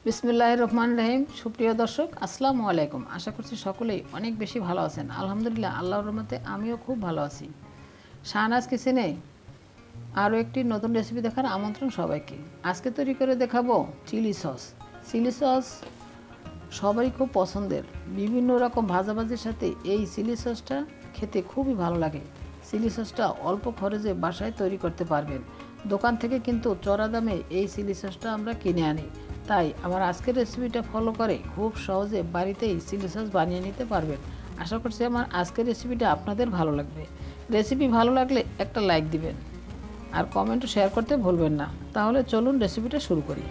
বিসমিল্লাহির রহমানির রহিম। সুপ্রিয় দর্শক, আসসালামু আলাইকুম। আশা করছি সকলেই অনেক বেশি ভালো আছেন। আলহামদুলিল্লাহ, আল্লাহর রহমতে আমিও খুব ভালো আছি। শাহনাজ কিচেনে আরও একটি নতুন রেসিপি দেখার আমন্ত্রণ সবাইকে। আজকে তৈরি করে দেখাবো চিলি সস। চিলি সস সবারই খুব পছন্দের। বিভিন্ন রকম ভাজাভাজির সাথে এই চিলি সসটা খেতে খুবই ভালো লাগে। চিলি সসটা অল্প খরচে বাসায় তৈরি করতে পারবেন। দোকান থেকে কিন্তু চড়া দামে এই চিলি সসটা আমরা কিনে আনি। তাই আমার আজকের রেসিপিটা ফলো করে খুব সহজে বাড়িতেই চিলি সস বানিয়ে নিতে পারবেন। আশা করছি আমার আজকের রেসিপিটা আপনাদের ভালো লাগবে। রেসিপি ভালো লাগলে একটা লাইক দিবেন আর কমেন্টও শেয়ার করতে ভুলবেন না। তাহলে চলুন রেসিপিটা শুরু করি।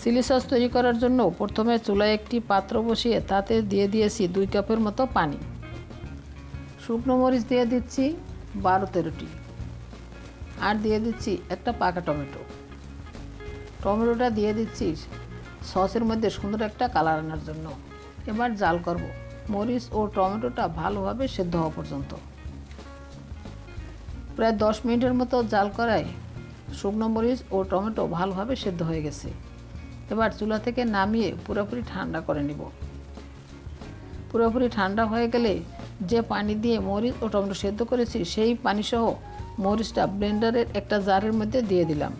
চিলি সস তৈরি করার জন্য প্রথমে চুলায় একটি পাত্র বসিয়ে তাতে দিয়ে দিয়েছি 2 কাপের মতো পানি। শুকনো মরিচ দিয়ে দিচ্ছি 12-13টি, আর দিয়ে দিচ্ছি একটা পাকা টমেটো। টমেটোটা দিয়ে দিচ্ছি সসের মধ্যে সুন্দর একটা কালার আনার জন্য। এবার জাল করব মরিচ ও টমেটোটা ভালোভাবে সেদ্ধ হওয়া পর্যন্ত। প্রায় 10 মিনিটের মতো জাল করায় শুকনো মরিচ ও টমেটো ভালোভাবে সেদ্ধ হয়ে গেছে। এবার চুলা থেকে নামিয়ে পুরোপুরি ঠান্ডা করে নেব। পুরোপুরি ঠান্ডা হয়ে গেলে যে পানি দিয়ে মরিচ ও টমেটো সেদ্ধ করেছি সেই পানিসহ মরিচটা ব্লেন্ডারের একটা জারের মধ্যে দিয়ে দিলাম।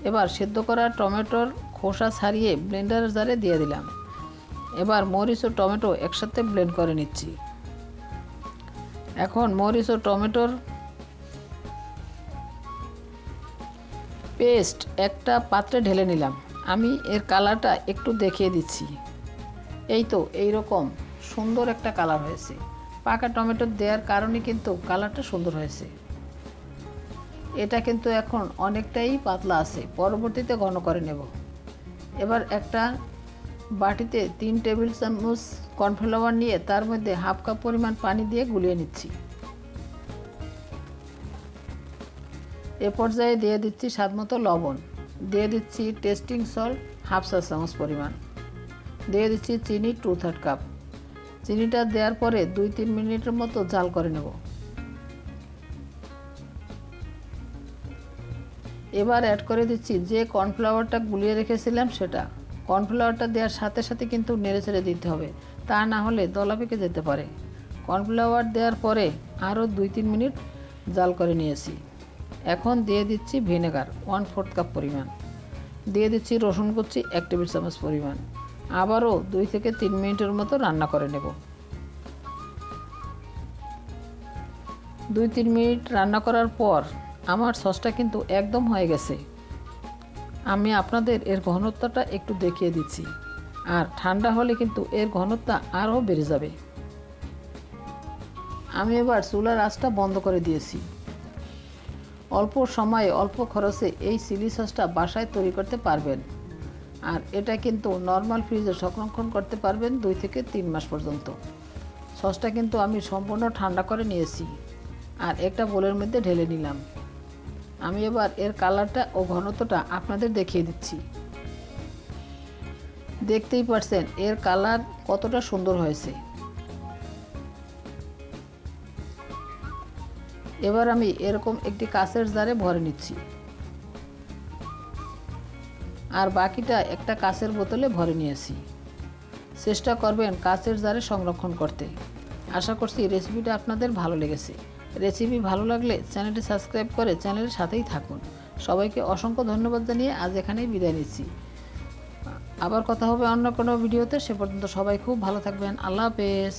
এবার সেদ্ধ করা টমেটোর খোসা ছাড়িয়ে ব্লেন্ডারের জারে দিয়ে দিলাম। এবার মরিচ ও টমেটো একসাথে ব্লেন্ড করে নিচ্ছি। এখন মরিচ ও টমেটোর পেস্ট একটা পাত্রে ঢেলে নিলাম। আমি এর কালারটা একটু দেখিয়ে দিচ্ছি। এই তো এইরকম সুন্দর একটা কালার হয়েছে। পাকা টমেটো দেওয়ার কারণে কিন্তু কালারটা সুন্দর হয়েছে। এটা কিন্তু এখন অনেকটাই পাতলা আছে, পরবর্তীতে ঘন করে নেব। এবার একটা বাটিতে 3 টেবিল চামচ কর্নফ্লাওয়ার নিয়ে তার মধ্যে হাফ কাপ পরিমাণ পানি দিয়ে গুলিয়ে নিচ্ছি। এ পর্যায়ে দিয়ে দিচ্ছি স্বাদমতো লবণ, দিয়ে দিচ্ছি টেস্টিং সল্ট হাফ চা চামচ পরিমাণ, দিয়ে দিচ্ছি চিনি 2/3 কাপ। চিনিটা দেওয়ার পরে 2-3 মিনিটের মতো জাল করে নেব। এবার অ্যাড করে দিচ্ছি যে কর্নফ্লাওয়ারটা গুলিয়ে রেখেছিলাম সেটা। কর্নফ্লাওয়ারটা দেওয়ার সাথে সাথে কিন্তু নেড়ে চেড়ে দিতে হবে, তা না হলে দলা পেকে যেতে পারে। কর্নফ্লাওয়ার দেওয়ার পরে আরও 2-3 মিনিট জাল করে নিয়েছি। এখন দিয়ে দিচ্ছি ভিনেগার 1/4 কাপ পরিমাণ, দিয়ে দিচ্ছি রসুন কুচি 1 টেবিল চামচ পরিমাণ। আবারও 2 থেকে 3 মিনিটের মতো রান্না করে নেব। 2-3 মিনিট রান্না করার পর আমার সসটা কিন্তু একদম হয়ে গেছে। আমি আপনাদের এর ঘনত্বটা একটু দেখিয়ে দিচ্ছি, আর ঠান্ডা হলে কিন্তু এর ঘনত্ব আরও বেড়ে যাবে। আমি এবার চুলার আঁচটা বন্ধ করে দিয়েছি। অল্প সময়ে অল্প খরচে এই চিলি সসটা বাসায় তৈরি করতে পারবেন, আর এটা কিন্তু নর্মাল ফ্রিজে সংরক্ষণ করতে পারবেন 2 থেকে 3 মাস পর্যন্ত। সসটা কিন্তু আমি সম্পূর্ণ ঠান্ডা করে নিয়েছি আর একটা বোলের মধ্যে ঢেলে নিলাম। আমি এবার এর কালারটা ও ঘনত্বটা আপনাদের দেখিয়ে দিচ্ছি। দেখতেই পাচ্ছেন এর কালার কতটা সুন্দর হয়েছে। এবার আমি এরকম একটি কাঁচের জারে ভরে নিচ্ছি, আর বাকিটা একটা কাঁচের বোতলে ভরে নিয়েছি। চেষ্টা করবেন কাঁচের জারে সংরক্ষণ করতে। আশা করছি রেসিপিটা আপনাদের ভালো লেগেছে। রেসিপি ভালো লাগলে চ্যানেলটি সাবস্ক্রাইব করে চ্যানেলের সাথেই থাকুন। সবাইকে অসংখ্য ধন্যবাদ জানিয়ে আজ এখানেই বিদায় নিচ্ছি। আবার কথা হবে অন্য কোনো ভিডিওতে। সে পর্যন্ত সবাই খুব ভালো থাকবেন। আল্লাহ হাফেজ।